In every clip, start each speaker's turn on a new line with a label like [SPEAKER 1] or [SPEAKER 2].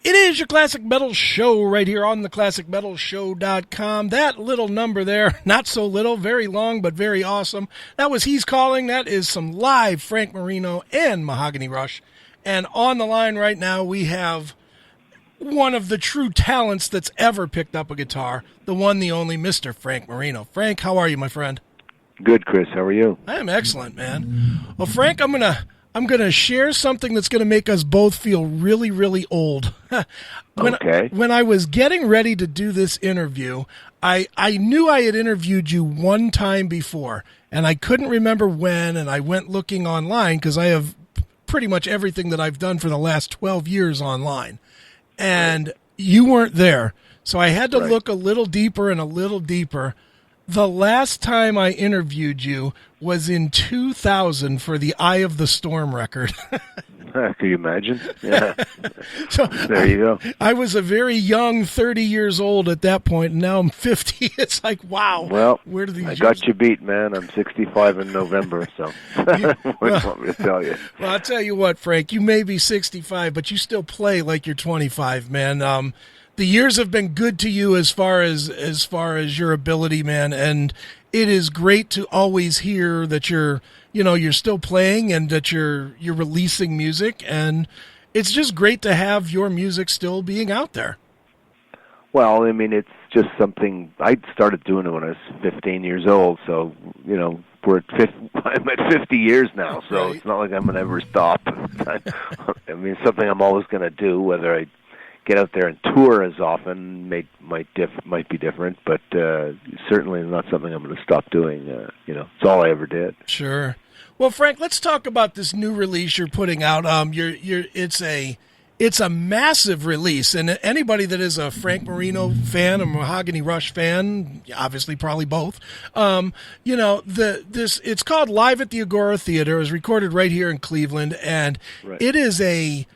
[SPEAKER 1] It is your Classic Metal Show right here on the ClassicMetalShow.com. That little number there, not so little, very long, but very awesome. That was He's Calling. That is some live Frank Marino and Mahogany Rush. And on the line right now, we have one of the true talents that's ever picked up a guitar, the one, the only Mr. Frank Marino. Frank, how are you, my friend?
[SPEAKER 2] Good, Chris. How are you?
[SPEAKER 1] I am excellent, man. Well, Frank, I'm gonna share something that's gonna make us both feel really, really old. When I was getting ready to do this interview, I knew I had interviewed you one time before, and I couldn't remember when, and I went looking online because I have pretty much everything that I've done for the last 12 years online, and you weren't there. So I had to look a little deeper and a little deeper. The last time I interviewed you was in 2000 for the Eye of the Storm record.
[SPEAKER 2] Can you imagine? Yeah.
[SPEAKER 1] So
[SPEAKER 2] there you go.
[SPEAKER 1] I was a very young 30 years old at that point, and now I'm 50. It's like, wow.
[SPEAKER 2] Well,
[SPEAKER 1] where do these
[SPEAKER 2] I got you beat, man. I'm 65 in November, so what do you want me to tell you?
[SPEAKER 1] Well, I'll tell you what, Frank, you may be 65, but you still play like you're 25, man. The years have been good to you as far as your ability, man, and it is great to always hear that you're still playing and that you're releasing music, and it's just great to have your music still being out there.
[SPEAKER 2] Well, I mean, it's just something I started doing it when I was 15 years old, so we're I'm at 50 years now, so It's not like I'm gonna ever stop. I mean, it's something I'm always gonna do, whether I get out there and tour as often might be different, but certainly not something I'm going to stop doing. It's all I ever did.
[SPEAKER 1] Sure. Well, Frank, let's talk about this new release you're putting out. It's a massive release, and anybody that is a Frank Marino fan, a Mahogany Rush fan, obviously probably both. It's called Live at the Agora Theater. It was recorded right here in Cleveland, and It is a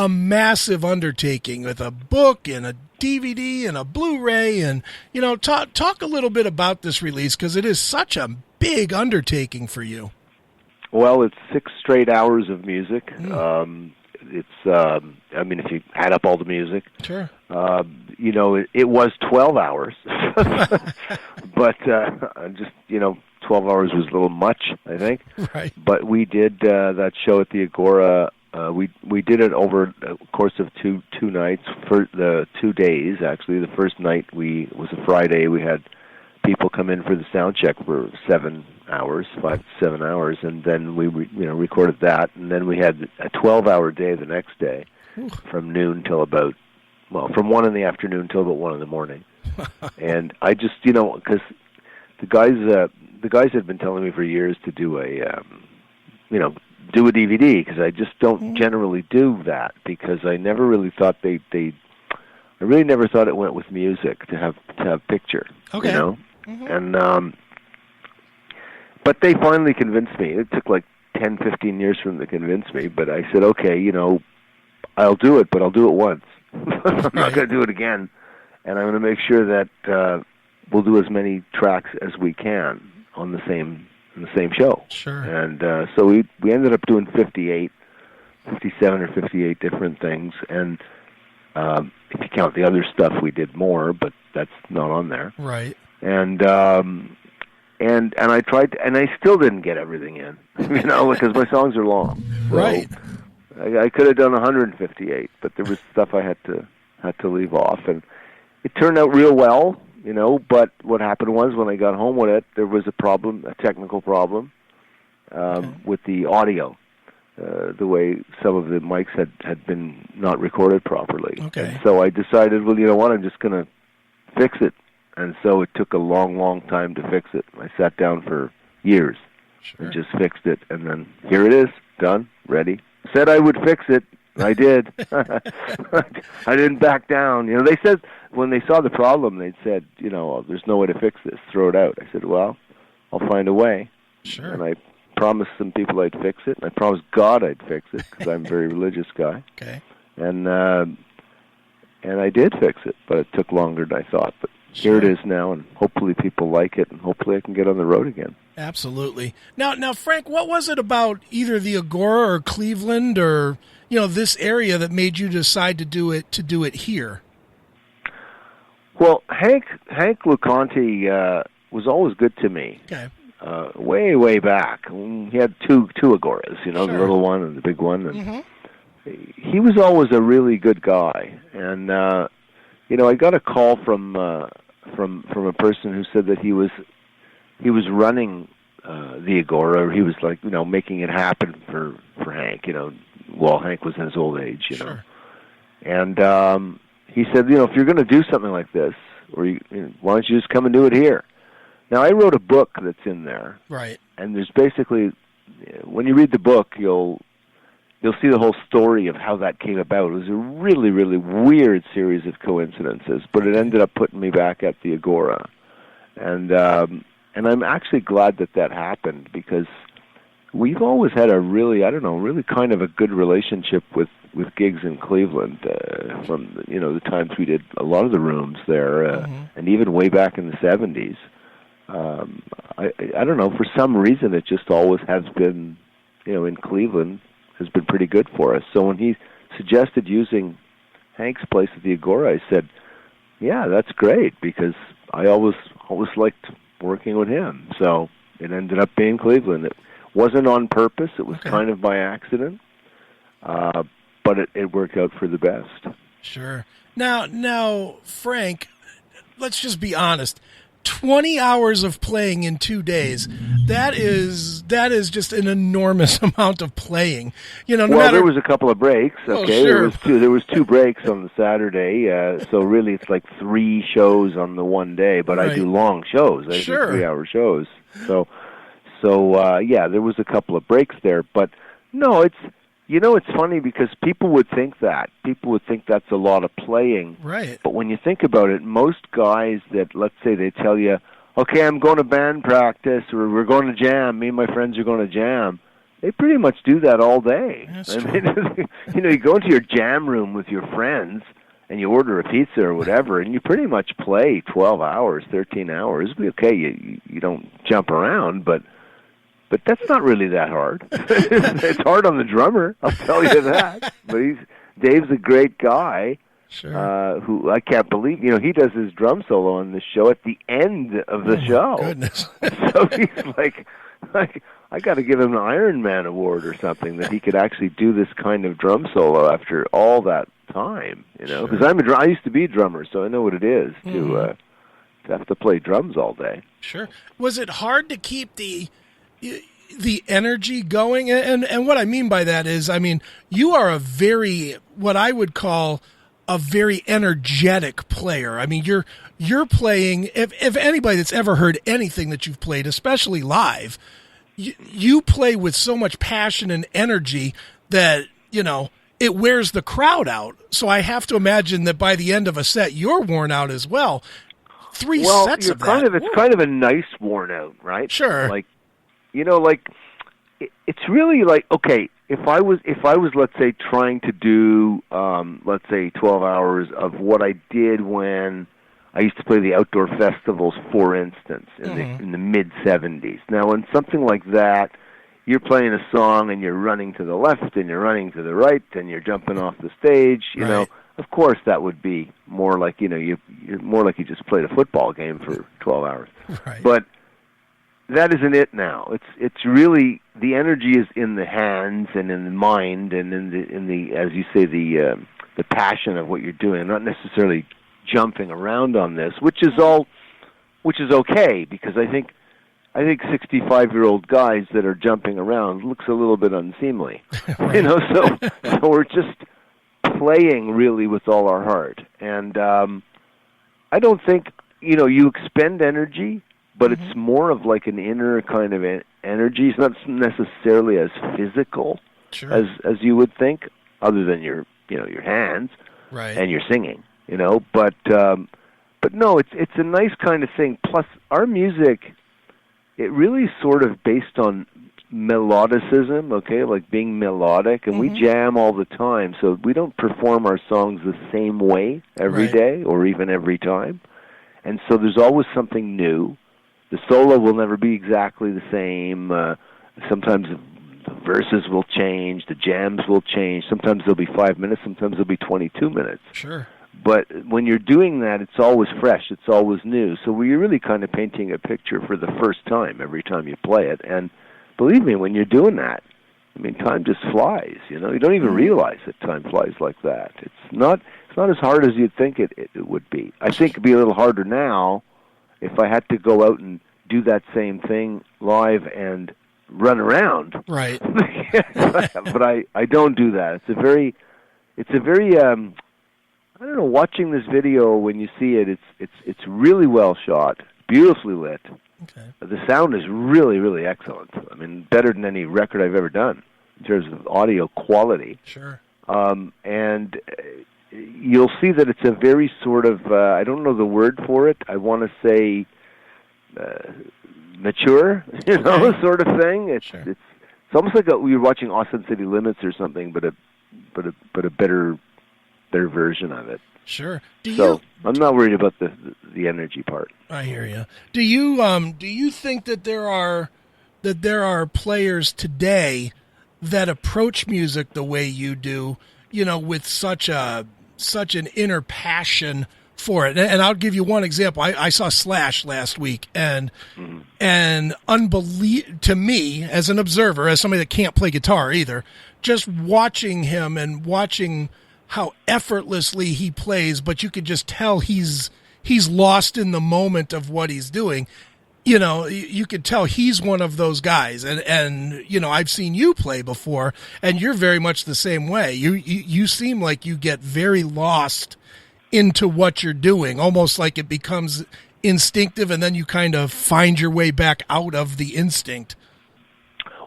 [SPEAKER 1] massive undertaking with a book and a DVD and a Blu-ray, and talk a little bit about this release because it is such a big undertaking for you.
[SPEAKER 2] Well, it's 6 straight hours of music. It's if you add up all the music,
[SPEAKER 1] sure.
[SPEAKER 2] It was 12 hours, but 12 hours was a little much, I think.
[SPEAKER 1] Right.
[SPEAKER 2] But we did that show at the Agora. We did it over the course of two nights, for the 2 days, actually. The first night was a Friday. We had people come in for the sound check for 7 hours, 5 to 7 hours, and then we recorded that. And then we had a 12-hour day the next day, from noon till from 1 in the afternoon till about 1 in the morning. And I just, because the guys had been telling me for years to do do a DVD, because I just don't generally do that, because I never really thought I really never thought it went with music to have picture.
[SPEAKER 1] Okay.
[SPEAKER 2] And but they finally convinced me. It took like 10, 15 years for them to convince me, but I said, okay, I'll do it, but I'll do it once. I'm not going to do it again, and I'm going to make sure that we'll do as many tracks as we can on the same show.
[SPEAKER 1] Sure.
[SPEAKER 2] And so we ended up doing 57 or 58 different things, and if you count the other stuff, we did more, but that's not on there.
[SPEAKER 1] Right.
[SPEAKER 2] And I tried, and I still didn't get everything in, because my songs are long. So
[SPEAKER 1] right.
[SPEAKER 2] I could have done 158, but there was stuff I had to leave off, and it turned out real well. But what happened was, when I got home with it, there was a technical problem with the audio, the way some of the mics had been not recorded properly.
[SPEAKER 1] Okay.
[SPEAKER 2] And so I decided, well, you know what, I'm just going to fix it. And so it took a long, long time to fix it. I sat down for years and just fixed it, and then here it is, done, ready. Said I would fix it. I did. I didn't back down. They said, when they saw the problem, they said, there's no way to fix this. Throw it out. I said, well, I'll find a way.
[SPEAKER 1] Sure.
[SPEAKER 2] And I promised some people I'd fix it. And I promised God I'd fix it, because I'm a very religious guy.
[SPEAKER 1] Okay.
[SPEAKER 2] And I did fix it, but it took longer than I thought. But here it is now, and hopefully people like it, and hopefully I can get on the road again.
[SPEAKER 1] Absolutely. Now, Frank, what was it about either the Agora or Cleveland or this area that made you decide to do it here?
[SPEAKER 2] Well, Hank Luconte was always good to me.
[SPEAKER 1] Okay.
[SPEAKER 2] Way back. He had two Agoras, the little one and the big one, and he was always a really good guy. And I got a call from a person who said that he was running the Agora, or he was making it happen for Hank, while Hank was in his old age,
[SPEAKER 1] Sure.
[SPEAKER 2] And he said, if you're going to do something like this, why don't you just come and do it here? Now, I wrote a book that's in there,
[SPEAKER 1] right?
[SPEAKER 2] And there's basically, when you read the book, you'll see the whole story of how that came about. It was a really, really weird series of coincidences, but it ended up putting me back at the Agora, and I'm actually glad that happened, because we've always had a really kind of a good relationship with gigs in Cleveland from the times we did a lot of the rooms there, and even way back in the 70s. I don't know, for some reason it just always has been, in Cleveland, has been pretty good for us. So when he suggested using Hank's place at the Agora, I said, yeah, that's great, because I always liked working with him. So it ended up being Cleveland. It wasn't on purpose. It was kind of by accident, but it worked out for the best.
[SPEAKER 1] Sure. Now, Frank, let's just be honest. 20 hours of playing in 2 days, that is just an enormous amount of playing.
[SPEAKER 2] There was a couple of breaks, okay?
[SPEAKER 1] Sure.
[SPEAKER 2] There was two breaks on the Saturday, so really it's like 3 shows on the one day, but
[SPEAKER 1] right.
[SPEAKER 2] I do long shows. I do 3-hour shows. So there was a couple of breaks there, but no, it's funny, because people would think that's a lot of playing.
[SPEAKER 1] Right.
[SPEAKER 2] But when you think about it, most guys that, let's say they tell you, okay, I'm going to band practice, or we're going to jam, me and my friends are going to jam, they pretty much do that all day.
[SPEAKER 1] That's true.
[SPEAKER 2] You go into your jam room with your friends, and you order a pizza or whatever, and you pretty much play 12 hours, 13 hours. Okay, you don't jump around, but that's not really that hard. It's hard on the drummer, I'll tell you that. But Dave's a great guy.
[SPEAKER 1] Sure.
[SPEAKER 2] Who I can't believe, he does his drum solo on the show at the end of the show.
[SPEAKER 1] Goodness.
[SPEAKER 2] So he's like, I got to give him an Iron Man award or something, that he could actually do this kind of drum solo after all that time. Because I used to be a drummer, so I know what it is to have to play drums all day.
[SPEAKER 1] Sure. Was it hard to keep the energy going? And what I mean by that is, you are what I would call a very energetic player. You're playing, if anybody that's ever heard anything that you've played, especially live, you play with so much passion and energy that, it wears the crowd out. So I have to imagine that by the end of a set, you're worn out as well. 3 sets of that.
[SPEAKER 2] It's kind of a nice worn out, right?
[SPEAKER 1] Sure.
[SPEAKER 2] It's really like, okay, if I was, let's say, trying to do, 12 hours of what I did when I used to play the outdoor festivals, for instance, in the mid-'70s. Now, in something like that, you're playing a song and you're running to the left and you're running to the right and you're jumping off the stage,
[SPEAKER 1] right.
[SPEAKER 2] Of course, that would be more like, you're more like you just played a football game for 12 hours.
[SPEAKER 1] Right.
[SPEAKER 2] But that isn't it now. It's really, the energy is in the hands and in the mind and in the as you say, the passion of what you're doing, not necessarily jumping around on this, which is okay, because I think 65-year-old guys that are jumping around looks a little bit unseemly.
[SPEAKER 1] Right.
[SPEAKER 2] So we're just playing really with all our heart. And I don't think, you expend energy, but it's more of like an inner kind of energy. It's not necessarily as physical as you would think, other than your hands,
[SPEAKER 1] right,
[SPEAKER 2] and your singing, But no, it's a nice kind of thing. Plus, our music, it really is sort of based on melodicism, okay, like being melodic, and we jam all the time, so we don't perform our songs the same way every day or even every time. And so there's always something new. The solo will never be exactly the same. Sometimes the verses will change, the jams will change. Sometimes they'll be 5 minutes, sometimes they'll be 22 minutes.
[SPEAKER 1] Sure.
[SPEAKER 2] But when you're doing that, it's always fresh, it's always new. So you're really kind of painting a picture for the first time every time you play it. And believe me, when you're doing that, I mean, time just flies, you know. You don't even realize that time flies like that. It's not as hard as you'd think it would be. I think it'd be a little harder now if I had to go out and do that same thing live and run around.
[SPEAKER 1] Right.
[SPEAKER 2] But I don't do that. It's a very I don't know, watching this video when you see it, it's really well shot, beautifully lit.
[SPEAKER 1] Okay.
[SPEAKER 2] The sound is really, really excellent. I mean, better than any record I've ever done in terms of audio quality.
[SPEAKER 1] Sure.
[SPEAKER 2] And you'll see that it's a very sort of, I don't know the word for it, I want to say mature, you know, sort of thing. It's almost like you're watching Austin City Limits or something, but a better version of it.
[SPEAKER 1] Sure.
[SPEAKER 2] I'm not worried about the energy part.
[SPEAKER 1] I hear you. Do you think that there are players today that approach music the way you do, you know, with such an inner passion for it? And I'll give you one example. I saw Slash last week, and to me, as an observer, as somebody that can't play guitar either, just watching him and watching how effortlessly he plays, but you could just tell he's lost in the moment of what he's doing. You know, you could tell he's one of those guys. And you know, I've seen you play before, and you're very much the same way. You seem like you get very lost into what you're doing, almost like it becomes instinctive, and then you kind of find your way back out of the instinct.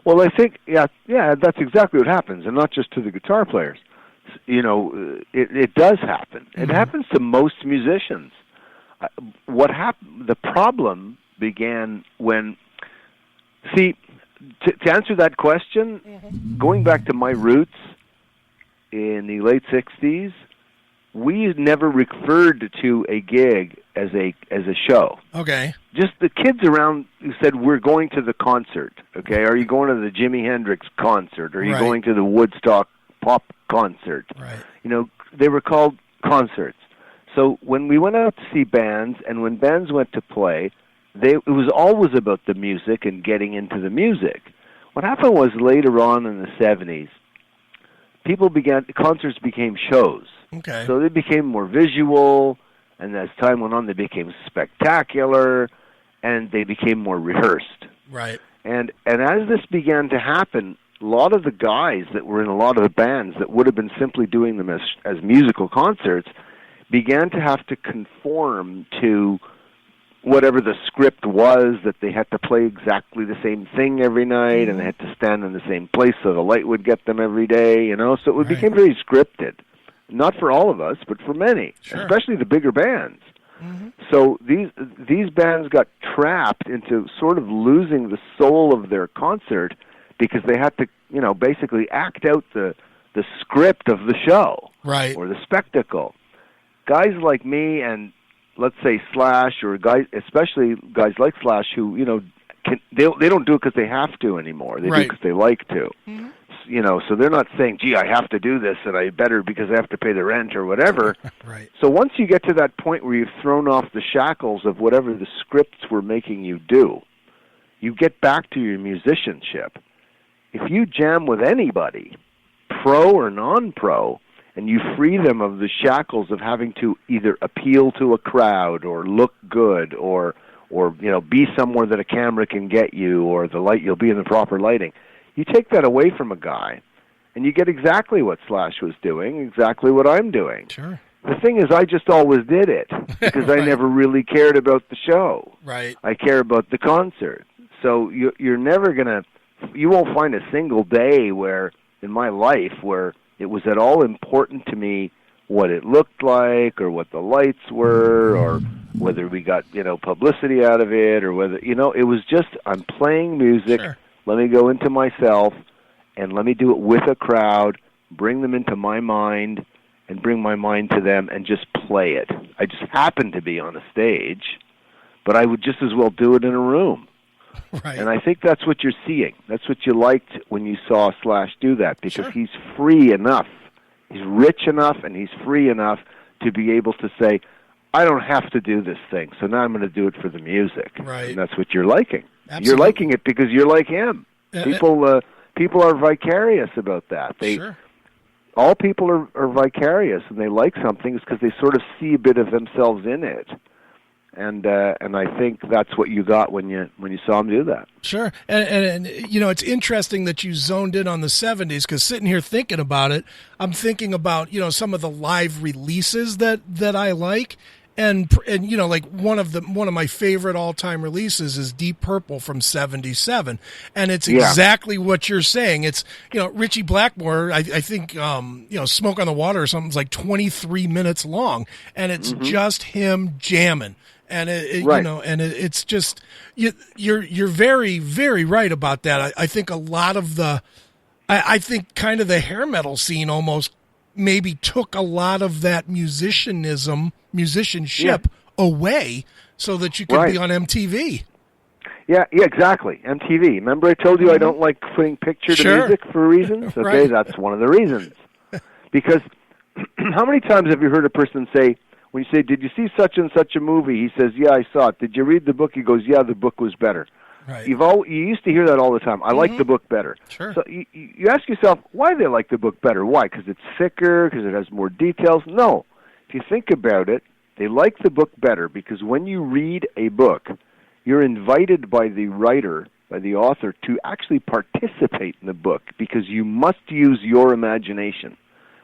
[SPEAKER 2] Well, I think, yeah, that's exactly what happens, and not just to the guitar players. You know, it does happen. It happens to most musicians. What happened? The problem began when, see, to answer that question, going back to my roots in the late 60s, we never referred to a gig as a show.
[SPEAKER 1] Okay.
[SPEAKER 2] Just the kids around who said, we're going to the concert, okay? Are you going to the Jimi Hendrix concert? Are you going to the Woodstock pop concert?
[SPEAKER 1] Right.
[SPEAKER 2] You know, they were called concerts. So when we went out to see bands, and when bands went to play, it was always about the music and getting into the music. What happened was later on in the 70s, concerts became shows.
[SPEAKER 1] Okay.
[SPEAKER 2] So they became more visual, and as time went on, they became spectacular, and they became more rehearsed.
[SPEAKER 1] Right.
[SPEAKER 2] And as this began to happen, a lot of the guys that were in a lot of the bands that would have been simply doing them as musical concerts began to have to conform to whatever the script was, that they had to play exactly the same thing every night, and they had to stand in the same place so the light would get them every day, you know. So it became very scripted. Not for all of us, but for many, especially the bigger bands. So these bands got trapped into sort of losing the soul of their concert because they had to, you know, basically act out the script of the show, or the spectacle. Guys like me and let's say Slash, or guys, especially guys like Slash, who, you know, they don't do it because they have to anymore. They do it because they like to. You know, so they're not saying, gee, I have to do this, and I better because I have to pay the rent or whatever. So once you get to that point where you've thrown off the shackles of whatever the scripts were making you do, you get back to your musicianship. If you jam with anybody, pro or non-pro, and you free them of the shackles of having to either appeal to a crowd or look good or you know, be somewhere that a camera can get you, or the light, you'll be in the proper lighting. You take that away from a guy, and you get exactly what Slash was doing, exactly what I'm doing.
[SPEAKER 1] Sure.
[SPEAKER 2] The thing is, I just always did it because I never really cared about the show. I care about the concert. So you're never you won't find a single day where, in my life, where it was at all important to me what it looked like, or what the lights were, or whether we got, you know, publicity out of it, or whether, you know, it was just, I'm playing music. Let me go into myself, and let me do it with a crowd, bring them into my mind, and bring my mind to them and just play it. I just happened to be on a stage, but I would just as well do it in a room.
[SPEAKER 1] Right.
[SPEAKER 2] And I think that's what you're seeing. That's what you liked when you saw Slash do that, because
[SPEAKER 1] Sure.
[SPEAKER 2] he's free enough. He's rich enough and he's free enough to be able to say, I don't have to do this thing, so now I'm going to do it for the music.
[SPEAKER 1] Right.
[SPEAKER 2] And that's what you're liking.
[SPEAKER 1] Absolutely.
[SPEAKER 2] You're liking it because you're like him. People are vicarious about that.
[SPEAKER 1] Sure.
[SPEAKER 2] All people are vicarious, and they like something because they sort of see a bit of themselves in it. And I think that's what you got when you saw him do that.
[SPEAKER 1] Sure. And you know, it's interesting that you zoned in on the 70s, because sitting here thinking about it, I'm thinking about, you know, some of the live releases that I like. And you know, like one of my favorite all-time releases is Deep Purple from '77, and it's exactly what you're saying. It's, you know, Richie Blackmore. I think you know, Smoke on the Water or something's like 23 minutes long, and it's just him jamming. And
[SPEAKER 2] right.
[SPEAKER 1] You know, and it's just you're very, very right about that. I think a lot of I think kind of the hair metal scene almost maybe took a lot of that musicianship away so that you could be on MTV. Yeah,
[SPEAKER 2] exactly. MTV. Remember I told you I don't like putting picture to music for reasons? Okay,
[SPEAKER 1] right.
[SPEAKER 2] That's one of the reasons. Because how many times have you heard a person say, when you say, did you see such and such a movie? He says, yeah, I saw it. Did you read the book? He goes, yeah, the book was better.
[SPEAKER 1] Right.
[SPEAKER 2] You used to hear that all the time. I like the book better.
[SPEAKER 1] Sure.
[SPEAKER 2] So you ask yourself, why they like the book better? Why? Because it's thicker? Because it has more details? No. If you think about it, they like the book better because when you read a book, you're invited by the writer, by the author, to actually participate in the book because you must use your imagination.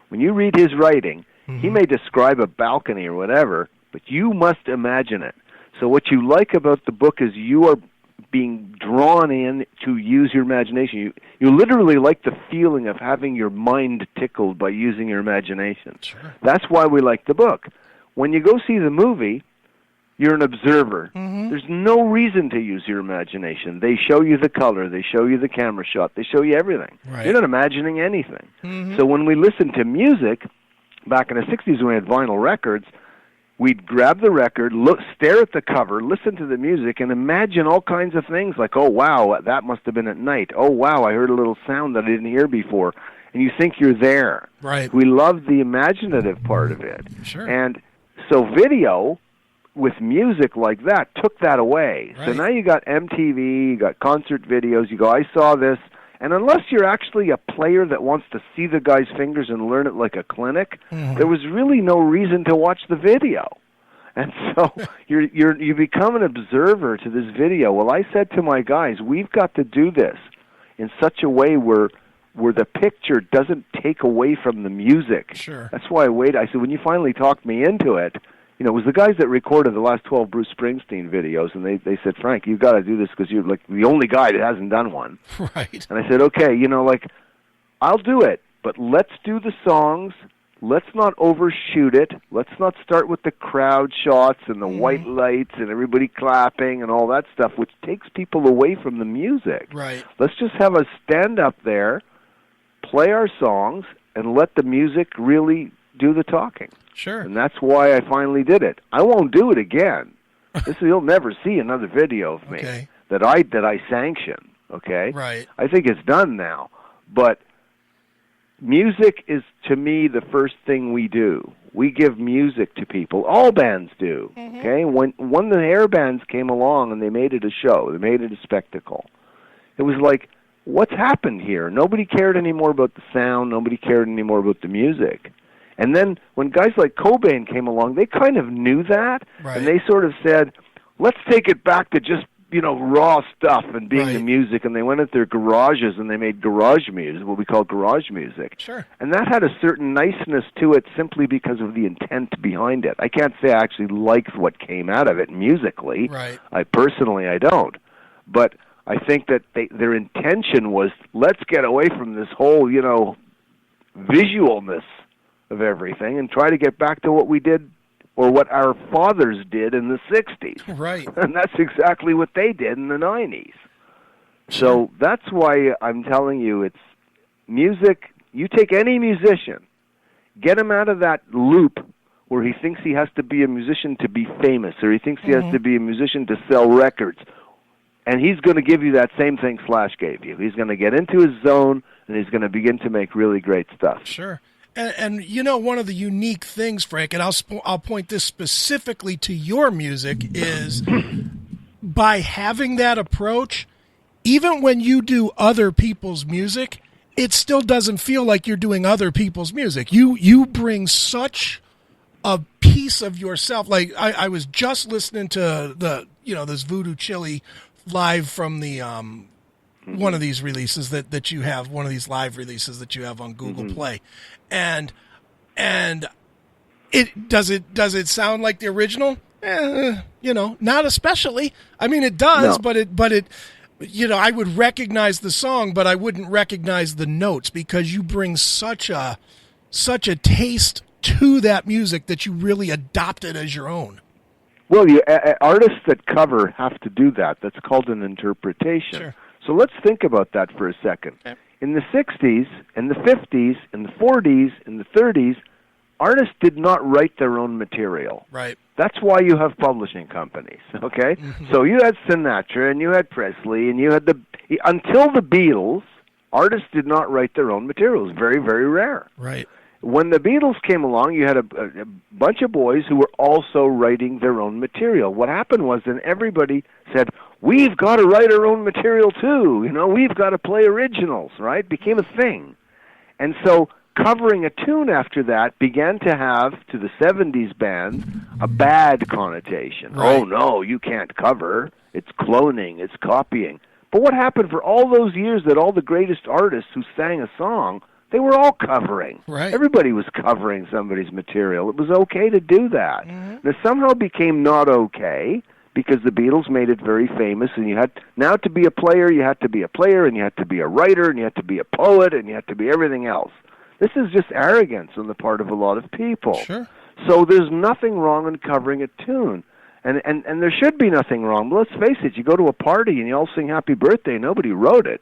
[SPEAKER 2] When you read his writing, he may describe a balcony or whatever, but you must imagine it. So what you like about the book is you are being drawn in to use your imagination. You literally like the feeling of having your mind tickled by using your imagination.
[SPEAKER 1] Sure.
[SPEAKER 2] That's why we like the book. When you go see the movie, you're an observer. There's no reason to use your imagination. They show you the color. They show you the camera shot. They show you everything.
[SPEAKER 1] Right.
[SPEAKER 2] You're not imagining anything. So when we listen to music, back in the 60s when we had vinyl records, we'd grab the record, stare at the cover, listen to the music, and imagine all kinds of things like, oh, wow, that must have been at night. Oh, wow, I heard a little sound that I didn't hear before. And you think you're there.
[SPEAKER 1] Right.
[SPEAKER 2] We love the imaginative part of it.
[SPEAKER 1] Sure.
[SPEAKER 2] And so video with music like that took that away.
[SPEAKER 1] Right.
[SPEAKER 2] So now you got MTV, you got concert videos, you go, I saw this. And unless you're actually a player that wants to see the guy's fingers and learn it like a clinic, there was really no reason to watch the video. And so you become an observer to this video. Well, I said to my guys, we've got to do this in such a way where the picture doesn't take away from the music.
[SPEAKER 1] Sure.
[SPEAKER 2] That's why I said, when you finally talked me into it, you know, it was the guys that recorded the last 12 Bruce Springsteen videos, and they said, Frank, you've got to do this because you're like the only guy that hasn't done one.
[SPEAKER 1] Right.
[SPEAKER 2] And I said, okay, you know, like, I'll do it, but let's do the songs. Let's not overshoot it. Let's not start with the crowd shots and the white lights and everybody clapping and all that stuff, which takes people away from the music.
[SPEAKER 1] Right.
[SPEAKER 2] Let's just have us stand up there, play our songs, and let the music really do the talking.
[SPEAKER 1] Sure.
[SPEAKER 2] And that's why I finally did it. I won't do it again. You'll never see another video of me that I sanction. Okay.
[SPEAKER 1] Right.
[SPEAKER 2] I think it's done now. But music is, to me, the first thing we do. We give music to people. All bands do. Okay. When the hair bands came along and they made it a show, they made it a spectacle. It was like, what's happened here? Nobody cared anymore about the sound. Nobody cared anymore about the music. And then when guys like Cobain came along, they kind of knew that, and they sort of said, let's take it back to just, you know, raw stuff and being the music, and they went at their garages and they made garage music, what we call garage music.
[SPEAKER 1] Sure.
[SPEAKER 2] And that had a certain niceness to it simply because of the intent behind it. I can't say I actually liked what came out of it musically.
[SPEAKER 1] Right.
[SPEAKER 2] I don't. But I think that their intention was, let's get away from this whole, you know, visualness of everything and try to get back to what we did or what our fathers did in the 60s.
[SPEAKER 1] Right.
[SPEAKER 2] And that's exactly what they did in the 90s. So that's why I'm telling you, it's music. You take any musician, Get him out of that loop where he thinks he has to be a musician to be famous, or he thinks he has to be a musician to sell records. And he's going to give you that same thing Slash gave you. He's going to get into his zone, and he's going to begin to make really great stuff.
[SPEAKER 1] Sure. And you know, one of the unique things, Frank, and I'll point this specifically to your music, is by having that approach, even when you do other people's music, it still doesn't feel like you're doing other people's music. You bring such a piece of yourself. Like I was just listening to this Voodoo Chili live from the one of these releases that you have, one of these live releases that you have on Google Play, and it does it sound like the original? Not especially. I mean, it does, no. but it I would recognize the song, but I wouldn't recognize the notes, because you bring such a taste to that music that you really adopt it as your own.
[SPEAKER 2] Well, artists that cover have to do that. That's called an interpretation.
[SPEAKER 1] Sure.
[SPEAKER 2] So let's think about that for a second. Okay. In the 60s, and the 50s, and the 40s, and the 30s, artists did not write their own material.
[SPEAKER 1] Right.
[SPEAKER 2] That's why you have publishing companies, okay? Mm-hmm. So you had Sinatra, and you had Presley, and you had until the Beatles, artists did not write their own material. It was very, very rare.
[SPEAKER 1] Right.
[SPEAKER 2] When the Beatles came along, you had a bunch of boys who were also writing their own material. What happened was then everybody said, we've got to write our own material too. We've got to play originals, right? It became a thing. And so covering a tune after that began to have, to the 70s bands, a bad connotation. Right. Oh, no, you can't cover. It's cloning. It's copying. But what happened for all those years that all the greatest artists who sang a song, they were all covering.
[SPEAKER 1] Right.
[SPEAKER 2] Everybody was covering somebody's material. It was okay to do that. Mm-hmm. It somehow became not okay because the Beatles made it very famous, and now to be a player, you had to be a player, and you had to be a writer, and you had to be a poet, and you had to be everything else. This is just arrogance on the part of a lot of people.
[SPEAKER 1] Sure.
[SPEAKER 2] So there's nothing wrong in covering a tune. And there should be nothing wrong. But let's face it, you go to a party and you all sing happy birthday, nobody wrote it.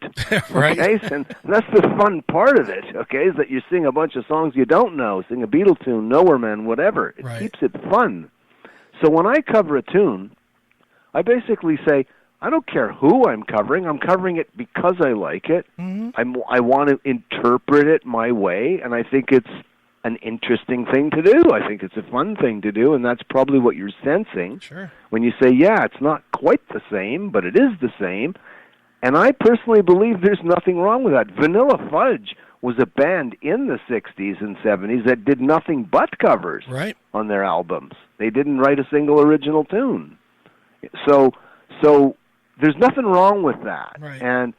[SPEAKER 1] Right.
[SPEAKER 2] Okay? And that's the fun part of it, okay, is that you sing a bunch of songs you don't know, sing a Beatle tune, Nowhere Man, whatever. It keeps it fun. So when I cover a tune, I basically say, I don't care who I'm covering it because I like it. Mm-hmm. I want to interpret it my way, and I think it's an interesting thing to do. I think it's a fun thing to do, and that's probably what you're sensing when you say, yeah, it's not quite the same, but it is the same. And I personally believe there's nothing wrong with that. Vanilla Fudge was a band in the 60s and 70s that did nothing but covers on their albums. They didn't write a single original tune. So there's nothing wrong with that.
[SPEAKER 1] Right.
[SPEAKER 2] And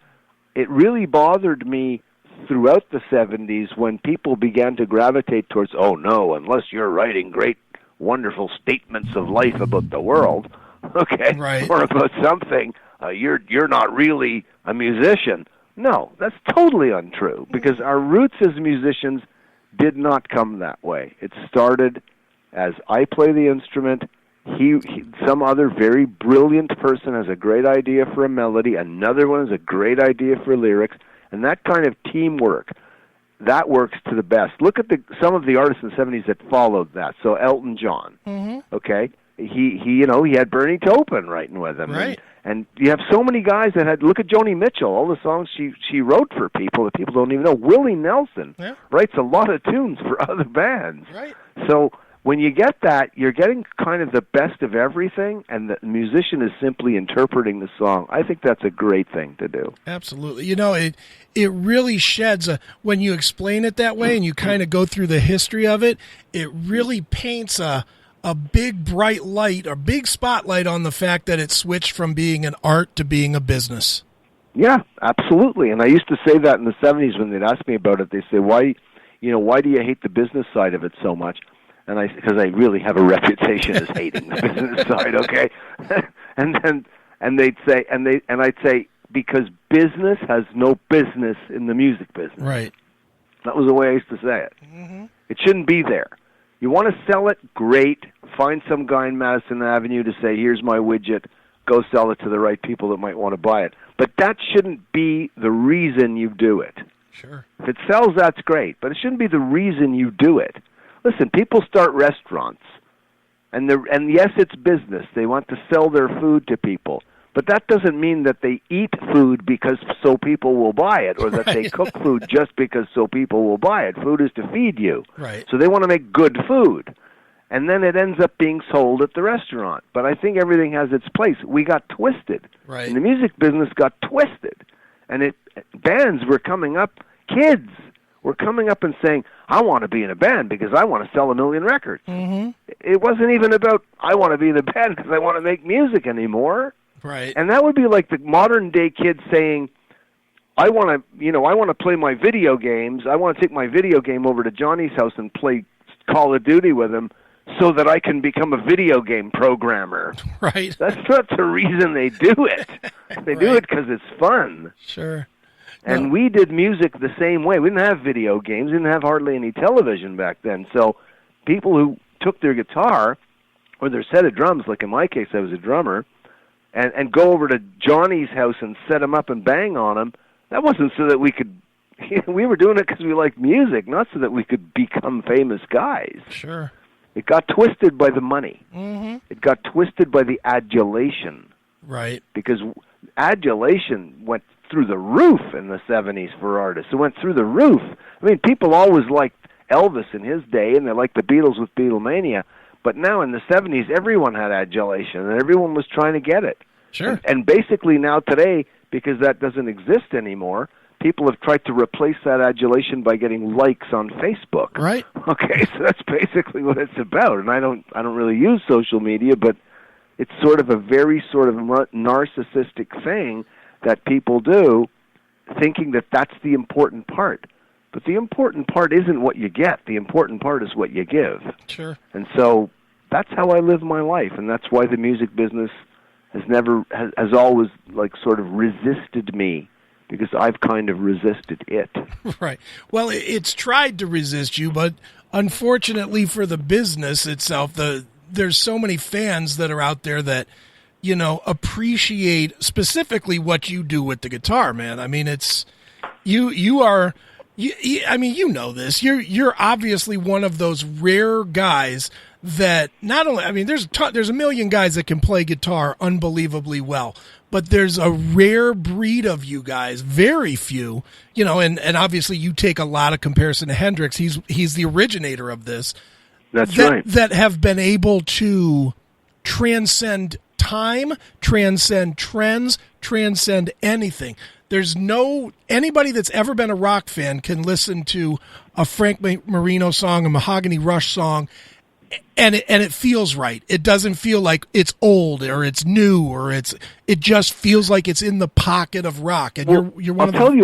[SPEAKER 2] it really bothered me throughout the 70s when people began to gravitate towards, oh no, unless you're writing great, wonderful statements of life about the world, okay, or about something, you're not really a musician. No, that's totally untrue, because our roots as musicians did not come that way. It started as I play the instrument, some other very brilliant person has a great idea for a melody, another one has a great idea for lyrics, and that kind of teamwork, that works to the best. Look at some of the artists in the 70s that followed that. So Elton John, okay? He had Bernie Taupin writing with him.
[SPEAKER 1] Right.
[SPEAKER 2] And you have so many guys that had, look at Joni Mitchell, all the songs she wrote for people that people don't even know. Willie Nelson writes a lot of tunes for other bands.
[SPEAKER 1] Right. So
[SPEAKER 2] when you get that, you're getting kind of the best of everything, and the musician is simply interpreting the song. I think that's a great thing to do.
[SPEAKER 1] Absolutely. It really sheds when you explain it that way and you kind of go through the history of it, it really paints a big bright light, a big spotlight on the fact that it switched from being an art to being a business.
[SPEAKER 2] Yeah, absolutely. And I used to say that in the 70s when they'd ask me about it. They say, why do you hate the business side of it so much? And because I really have a reputation as hating the business side, okay? and they'd say, and I'd say, because business has no business in the music business.
[SPEAKER 1] Right.
[SPEAKER 2] That was the way I used to say it. Mm-hmm. It shouldn't be there. You want to sell it? Great. Find some guy in Madison Avenue to say, here's my widget. Go sell it to the right people that might want to buy it. But that shouldn't be the reason you do it.
[SPEAKER 1] Sure.
[SPEAKER 2] If it sells, that's great, but it shouldn't be the reason you do it. Listen, people start restaurants, and yes, it's business. They want to sell their food to people, but that doesn't mean that they eat food because so people will buy it, or that they cook food just because so people will buy it. Food is to feed you.
[SPEAKER 1] Right.
[SPEAKER 2] So they want to make good food, and then it ends up being sold at the restaurant. But I think everything has its place. We got twisted.
[SPEAKER 1] Right.
[SPEAKER 2] And the music business got twisted, and bands were coming up, kids were coming up and saying, I want to be in a band because I want to sell 1 million records.
[SPEAKER 1] Mm-hmm.
[SPEAKER 2] It wasn't even about, I want to be in a band because I want to make music anymore.
[SPEAKER 1] Right.
[SPEAKER 2] And that would be like the modern day kid saying, I want to play my video games. I want to take my video game over to Johnny's house and play Call of Duty with him so that I can become a video game programmer.
[SPEAKER 1] Right.
[SPEAKER 2] That's not the reason they do it. They do it because it's fun.
[SPEAKER 1] Sure.
[SPEAKER 2] And we did music the same way. We didn't have video games. We didn't have hardly any television back then. So people who took their guitar or their set of drums, like in my case I was a drummer, and go over to Johnny's house and set them up and bang on them, that wasn't so that we could... we were doing it because we liked music, not so that we could become famous guys.
[SPEAKER 1] Sure.
[SPEAKER 2] It got twisted by the money.
[SPEAKER 1] Mm-hmm.
[SPEAKER 2] It got twisted by the adulation.
[SPEAKER 1] Right.
[SPEAKER 2] Because adulation went through the roof in the 70s for artists. It went through the roof. I mean, people always liked Elvis in his day, and they liked the Beatles with Beatlemania. But now in the 70s, everyone had adulation, and everyone was trying to get it.
[SPEAKER 1] Sure.
[SPEAKER 2] And basically now today, because that doesn't exist anymore, people have tried to replace that adulation by getting likes on Facebook.
[SPEAKER 1] Right.
[SPEAKER 2] Okay, so that's basically what it's about. And I don't really use social media, but it's sort of a very sort of narcissistic thing that people do, thinking that that's the important part. But the important part isn't what you get. The important part is what you give.
[SPEAKER 1] Sure.
[SPEAKER 2] And so that's how I live my life, and that's why the music business has always like sort of resisted me, because I've kind of resisted it.
[SPEAKER 1] Right. Well, it's tried to resist you, but unfortunately for the business itself, there's so many fans that are out there that, you know, appreciate specifically what you do with the guitar, man. I mean, it's you are. I mean, you know this. You're obviously one of those rare guys that not only. I mean, there's a million guys that can play guitar unbelievably well, but there's a rare breed of you guys, very few. You know, and obviously you take a lot of comparison to Hendrix. He's the originator of this.
[SPEAKER 2] That's right.
[SPEAKER 1] That have been able to transcend time, transcend trends, transcend anything. There's anybody that's ever been a rock fan can listen to a Frank Marino song, a Mahogany Rush song, and it feels right. It doesn't feel like it's old or it's new or it just feels like it's in the pocket of rock. And you're one of the...
[SPEAKER 2] I'll tell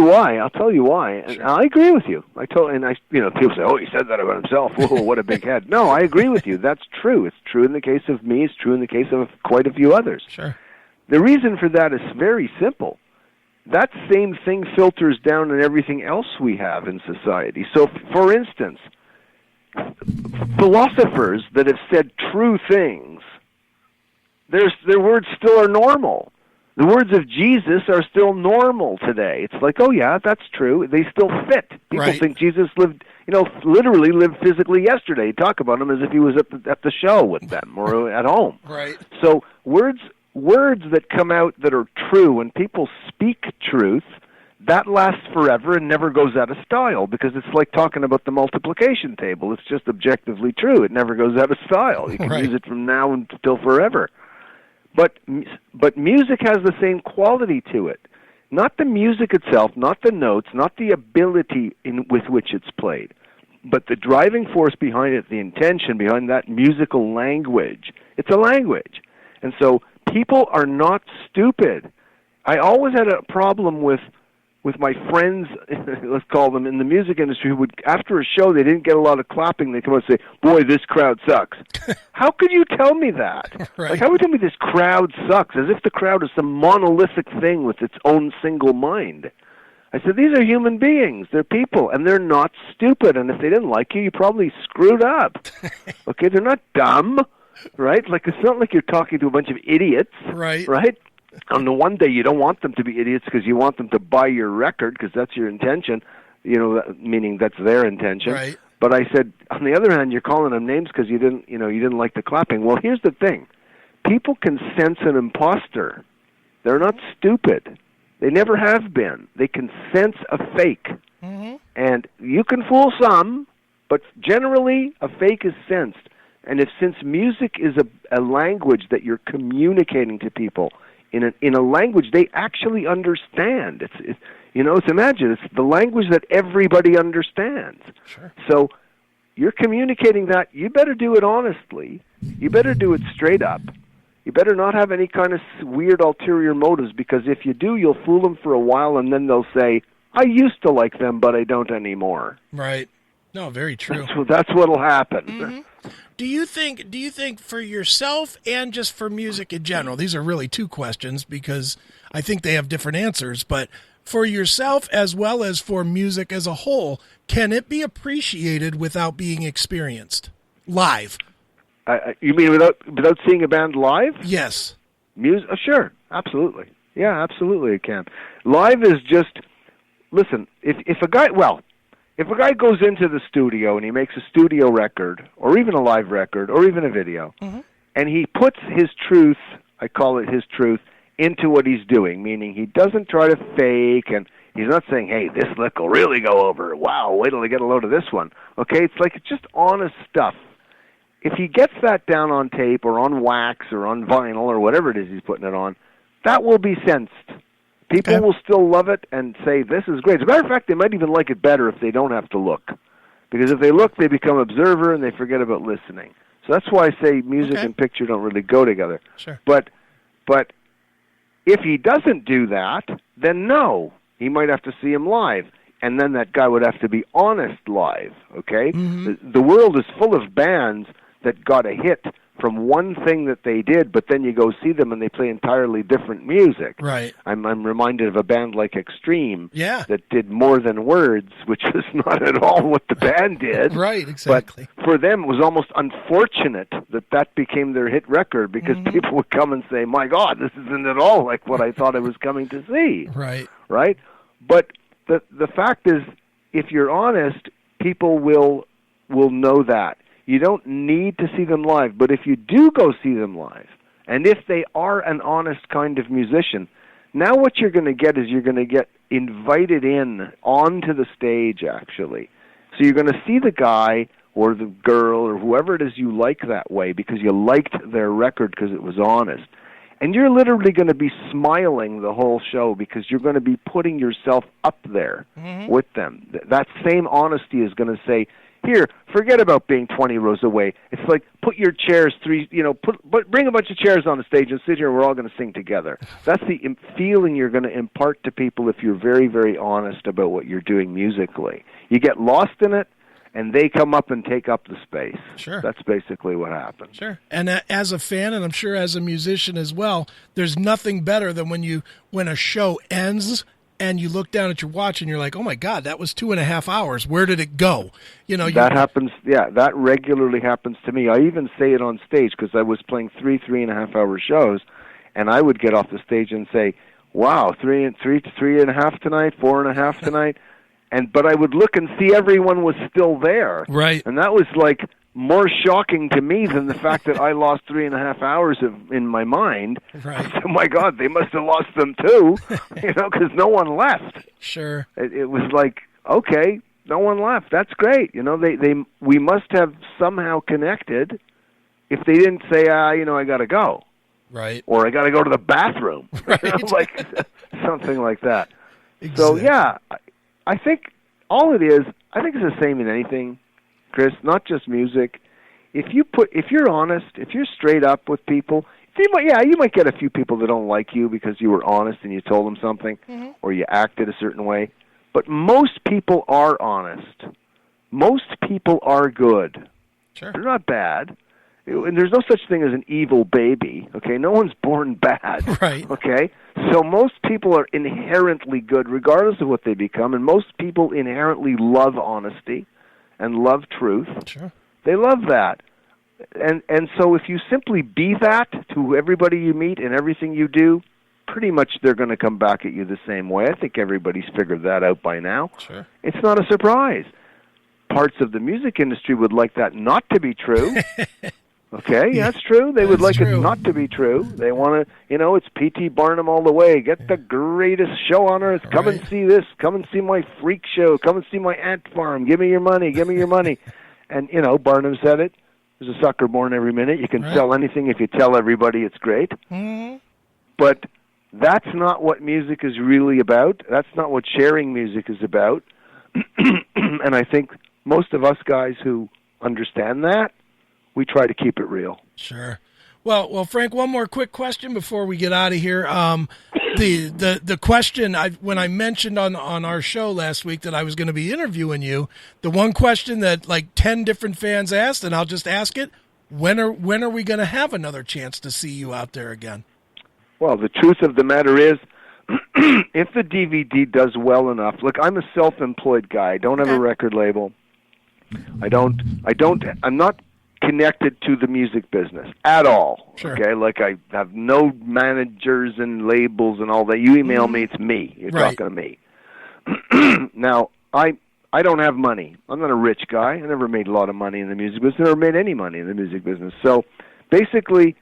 [SPEAKER 2] you why. And I agree with you. People say, "Oh, he said that about himself." Whoa, what a big head. No, I agree with you. That's true. It's true in the case of me. It's true in the case of quite a few others.
[SPEAKER 1] Sure.
[SPEAKER 2] The reason for that is very simple. That same thing filters down in everything else we have in society. So, for instance, philosophers that have said true things, their words still are normal. The words of Jesus are still normal today. It's like, oh yeah, that's true. They still fit. People think Jesus literally lived physically yesterday. Talk about him as if he was at the show with them or at home.
[SPEAKER 1] Right.
[SPEAKER 2] So words that come out that are true, when people speak truth, that lasts forever and never goes out of style, because it's like talking about the multiplication table. It's just objectively true. It never goes out of style. You can use it from now until forever. But music has the same quality to it. Not the music itself, not the notes, not the ability with which it's played, but the driving force behind it, the intention behind that musical language. It's a language. And so people are not stupid. I always had a problem with my friends, let's call them, in the music industry, who would, after a show, they didn't get a lot of clapping, they'd come out and say, "Boy, this crowd sucks." How could you tell me that?
[SPEAKER 1] Right.
[SPEAKER 2] Like, how would you tell me this crowd sucks, as if the crowd is some monolithic thing with its own single mind? I said, these are human beings. They're people, and they're not stupid. And if they didn't like you, you probably screwed up. Okay, they're not dumb, right? Like, it's not like you're talking to a bunch of idiots, right? On the one day, you don't want them to be idiots because you want them to buy your record, because that's your intention. meaning that's their intention.
[SPEAKER 1] Right.
[SPEAKER 2] But I said, on the other hand, you're calling them names because you didn't like the clapping. Well, here's the thing. People can sense an imposter. They're not stupid. They never have been. They can sense a fake.
[SPEAKER 1] Mm-hmm.
[SPEAKER 2] And you can fool some, but generally a fake is sensed. And since music is a language that you're communicating to people in a language they actually understand, imagine it's the language that everybody understands.
[SPEAKER 1] Sure.
[SPEAKER 2] So you're communicating that. You better do it honestly. You better do it straight up. You better not have any kind of weird ulterior motives, because if you do, you'll fool them for a while, and then they'll say, I used to like them, but I don't anymore.
[SPEAKER 1] Right. No, very true.
[SPEAKER 2] That's what'll happen.
[SPEAKER 1] Mm-hmm. Do you think for yourself and just for music in general, these are really two questions because I think they have different answers, but for yourself as well as for music as a whole, can it be appreciated without being experienced live?
[SPEAKER 2] You mean without seeing a band live?
[SPEAKER 1] Yes.
[SPEAKER 2] Sure, absolutely. Yeah, absolutely it can. Live is just, listen, if a guy goes into the studio and he makes a studio record, or even a live record, or even a video,
[SPEAKER 1] mm-hmm.
[SPEAKER 2] and he puts his truth, I call it his truth, into what he's doing, meaning he doesn't try to fake, and he's not saying, hey, this lick will really go over. Wow, wait till I get a load of this one. Okay, it's just honest stuff. If he gets that down on tape or on wax or on vinyl or whatever it is he's putting it on, that will be sensed. People will still love it and say, this is great. As a matter of fact, they might even like it better if they don't have to look. Because if they look, they become observer and they forget about listening. So that's why I say music and picture don't really go together.
[SPEAKER 1] Sure.
[SPEAKER 2] But if he doesn't do that, then no, he might have to see him live. And then that guy would have to be honest live, okay?
[SPEAKER 1] Mm-hmm.
[SPEAKER 2] The world is full of bands that got a hit from one thing that they did, but then you go see them and they play entirely different music.
[SPEAKER 1] Right.
[SPEAKER 2] I'm reminded of a band like Extreme
[SPEAKER 1] that
[SPEAKER 2] did More Than Words, which is not at all what the band did.
[SPEAKER 1] Right, exactly.
[SPEAKER 2] But for them, it was almost unfortunate that became their hit record, because
[SPEAKER 1] mm-hmm.
[SPEAKER 2] people would come and say, my God, this isn't at all like what I thought I was coming to see.
[SPEAKER 1] Right.
[SPEAKER 2] Right? But the fact is, if you're honest, people will know that. You don't need to see them live, but if you do go see them live, and if they are an honest kind of musician, now what you're going to get is you're going to get invited in onto the stage, actually. So you're going to see the guy or the girl or whoever it is you like that way because you liked their record because it was honest. And you're literally going to be smiling the whole show because you're going to be putting yourself up there
[SPEAKER 1] mm-hmm.
[SPEAKER 2] with them. That same honesty is going to say, here, forget about being 20 rows away. It's like, put your chairs bring a bunch of chairs on the stage and sit here and we're all going to sing together. That's the feeling you're going to impart to people if you're very, very honest about what you're doing musically. You get lost in it, and they come up and take up the space.
[SPEAKER 1] Sure.
[SPEAKER 2] That's basically what happens.
[SPEAKER 1] Sure. And as a fan, and I'm sure as a musician as well, there's nothing better than when a show ends and you look down at your watch and you're like, oh my God, that was 2.5 hours. Where did it go? That happens. Yeah, that regularly happens to me. I even say it on stage because I was playing 3.5 hour shows, and I would get off the stage and say, wow, 3.5 tonight, 4.5 tonight. But I would look and see everyone was still there. Right.
[SPEAKER 2] And that was like more shocking to me than the fact that I lost 3.5 hours in my mind.
[SPEAKER 1] Right.
[SPEAKER 2] Oh my God, they must have lost them too, because no one left.
[SPEAKER 1] Sure.
[SPEAKER 2] It was like, okay, no one left. That's great. We must have somehow connected. If they didn't say, I got to go.
[SPEAKER 1] Right.
[SPEAKER 2] Or I got to go to the bathroom.
[SPEAKER 1] Right.
[SPEAKER 2] Like something like that.
[SPEAKER 1] Exactly.
[SPEAKER 2] So yeah, I think all it is, I think it's the same in anything, Chris, not just music. If you're honest, if you're straight up with people, you might get a few people that don't like you because you were honest and you told them something,
[SPEAKER 1] mm-hmm.
[SPEAKER 2] or you acted a certain way. But most people are honest. Most people are good.
[SPEAKER 1] Sure.
[SPEAKER 2] They're not bad. And there's no such thing as an evil baby, okay? No one's born bad,
[SPEAKER 1] right?
[SPEAKER 2] Okay? So most people are inherently good, regardless of what they become, and most people inherently love honesty and love truth.
[SPEAKER 1] Sure.
[SPEAKER 2] They love that. And so if you simply be that to everybody you meet and everything you do, pretty much they're going to come back at you the same way. I think everybody's figured that out by now.
[SPEAKER 1] Sure.
[SPEAKER 2] It's not a surprise. Parts of the music industry would like that not to be true. Okay, that's true. They would like it not to be true. They want to, it's P.T. Barnum all the way. Get the greatest show on earth. Come and see this. Come and see my freak show. Come and see my ant farm. Give me your money. Give me your money. And, Barnum said it. There's a sucker born every minute. You can sell anything if you tell everybody it's great.
[SPEAKER 1] Mm-hmm.
[SPEAKER 2] But that's not what music is really about. That's not what sharing music is about. And I think most of us guys who understand that, we try to keep it real.
[SPEAKER 1] Sure. Well, Frank, one more quick question before we get out of here. The question, when I mentioned on our show last week that I was going to be interviewing you, the one question that like 10 different fans asked, and I'll just ask it, when are we going to have another chance to see you out there again?
[SPEAKER 2] Well, the truth of the matter is, if the DVD does well enough, look, I'm a self-employed guy. I don't have a record label. I'm not connected to the music business at all.
[SPEAKER 1] Sure.
[SPEAKER 2] Okay, like I have no managers and labels and all that. You email me, it's me. You're talking to me. Now, I don't have money. I'm not a rich guy. I never made a lot of money in the music business. Never made any money in the music business. So, basically,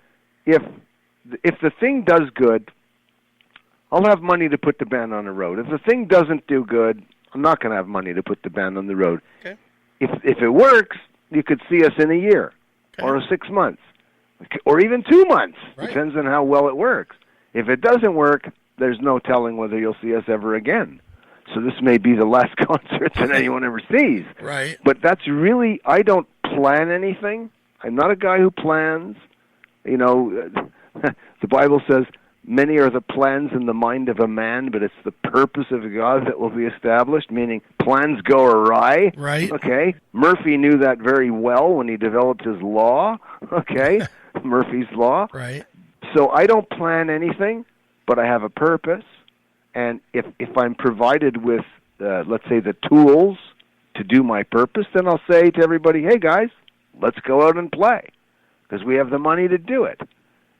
[SPEAKER 2] if the thing does good, I'll have money to put the band on the road. If the thing doesn't do good, I'm not going to have money to put the band on the road.
[SPEAKER 1] Okay.
[SPEAKER 2] If it works, you could see us in a year or 6 months or even 2 months. Depends on how well it works. If it doesn't work, there's no telling whether you'll see us ever again. So this may be the last concert that anyone ever sees.
[SPEAKER 1] Right.
[SPEAKER 2] But that's really, I don't plan anything. I'm not a guy who plans. The Bible says, many are the plans in the mind of a man, but it's the purpose of God that will be established, meaning plans go awry.
[SPEAKER 1] Right.
[SPEAKER 2] Okay? Murphy knew that very well when he developed his law. Okay? Murphy's Law.
[SPEAKER 1] Right.
[SPEAKER 2] So I don't plan anything, but I have a purpose. And if I'm provided with, let's say, the tools to do my purpose, then I'll say to everybody, hey, guys, let's go out and play, because we have the money to do it.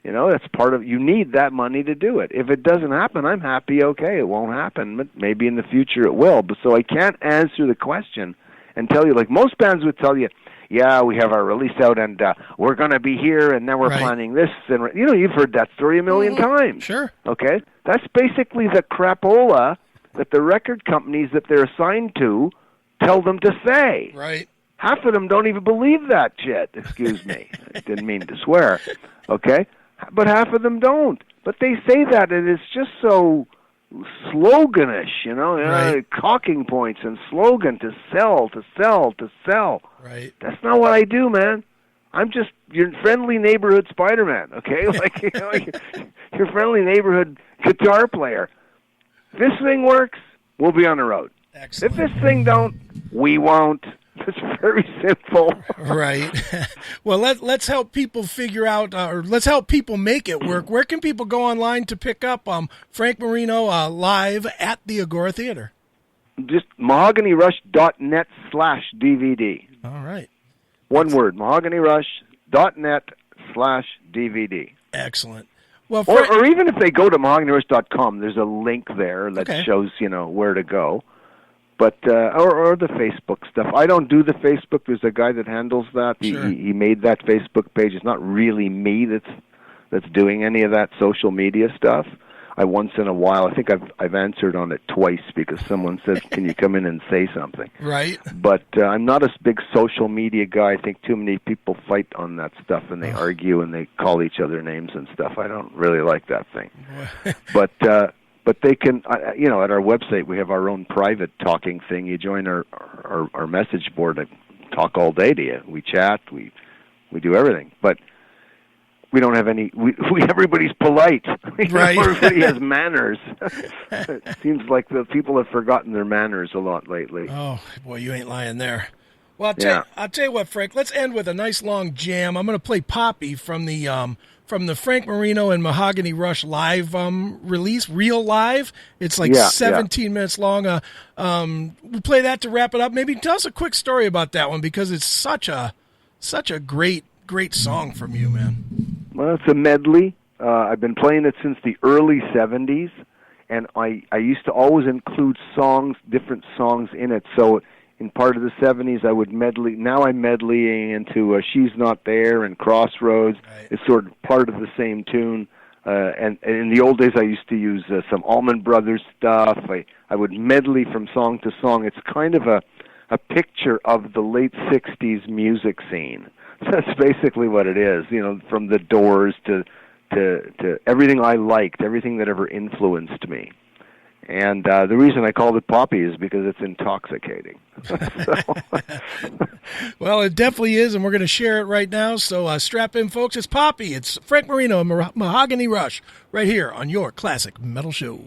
[SPEAKER 2] That's part of, you need that money to do it. If it doesn't happen, I'm happy, okay, it won't happen, but maybe in the future it will. But so I can't answer the question and tell you, like most bands would tell you, yeah, we have our release out and we're going to be here and then we're planning this. And you've heard that story a million times.
[SPEAKER 1] Sure.
[SPEAKER 2] Okay? That's basically the crapola that the record companies that they're assigned to tell them to say.
[SPEAKER 1] Right.
[SPEAKER 2] Half of them don't even believe that shit. Excuse me. I didn't mean to swear. Okay? But half of them don't. But they say that, and it's just so sloganish, talking points and slogan to sell.
[SPEAKER 1] Right.
[SPEAKER 2] That's not what I do, man. I'm just your friendly neighborhood Spider-Man, okay? Your friendly neighborhood guitar player. If this thing works, we'll be on the road.
[SPEAKER 1] Excellent.
[SPEAKER 2] If this thing don't, we won't. It's very simple.
[SPEAKER 1] Right. Well, let's help people figure out, or let's help people make it work. Where can people go online to pick up Frank Marino live at the Agora Theater?
[SPEAKER 2] Just mahoganyrush.net/DVD.
[SPEAKER 1] All right.
[SPEAKER 2] One word, mahoganyrush.net/DVD.
[SPEAKER 1] Excellent. Well,
[SPEAKER 2] or even if they go to mahoganyrush.com, there's a link there that shows, where to go. But or the Facebook stuff. I don't do the Facebook. There's a guy that handles that.
[SPEAKER 1] Sure.
[SPEAKER 2] He made that Facebook page. It's not really me that's doing any of that social media stuff. I once in a while, I think I've answered on it twice because someone said, "Can you come in and say something?"
[SPEAKER 1] Right.
[SPEAKER 2] But I'm not a big social media guy. I think too many people fight on that stuff and they argue and they call each other names and stuff. I don't really like that thing. But they can, at our website, we have our own private talking thing. You join our message board and talk all day to you. We chat, we do everything. But we don't have any, everybody's polite.
[SPEAKER 1] Right.
[SPEAKER 2] Everybody has manners. It seems like the people have forgotten their manners a lot lately.
[SPEAKER 1] Oh, boy, you ain't lying there. Well, I'll tell you what, Frank, let's end with a nice long jam. I'm going to play Poppy from the Frank Marino and Mahogany Rush live release, real live. It's like 17 minutes long. We play that to wrap it up. Maybe tell us a quick story about that one, because it's such a great song from you, man.
[SPEAKER 2] Well, it's a medley. I've been playing it since the early 70s, and I used to always include songs, different songs in it. So in part of the 70s, I would medley. Now I'm medleying into She's Not There and Crossroads. Right. It's sort of part of the same tune. And in the old days, I used to use some Allman Brothers stuff. I would medley from song to song. It's kind of a picture of the late 60s music scene. That's basically what it is, you know, from the Doors to everything I liked, everything that ever influenced me. And the reason I called it poppy is because it's intoxicating.
[SPEAKER 1] Well, it definitely is, and we're going to share it right now. So strap in, folks. It's poppy. It's Frank Marino of Mahogany Rush right here on your Classic Metal Show.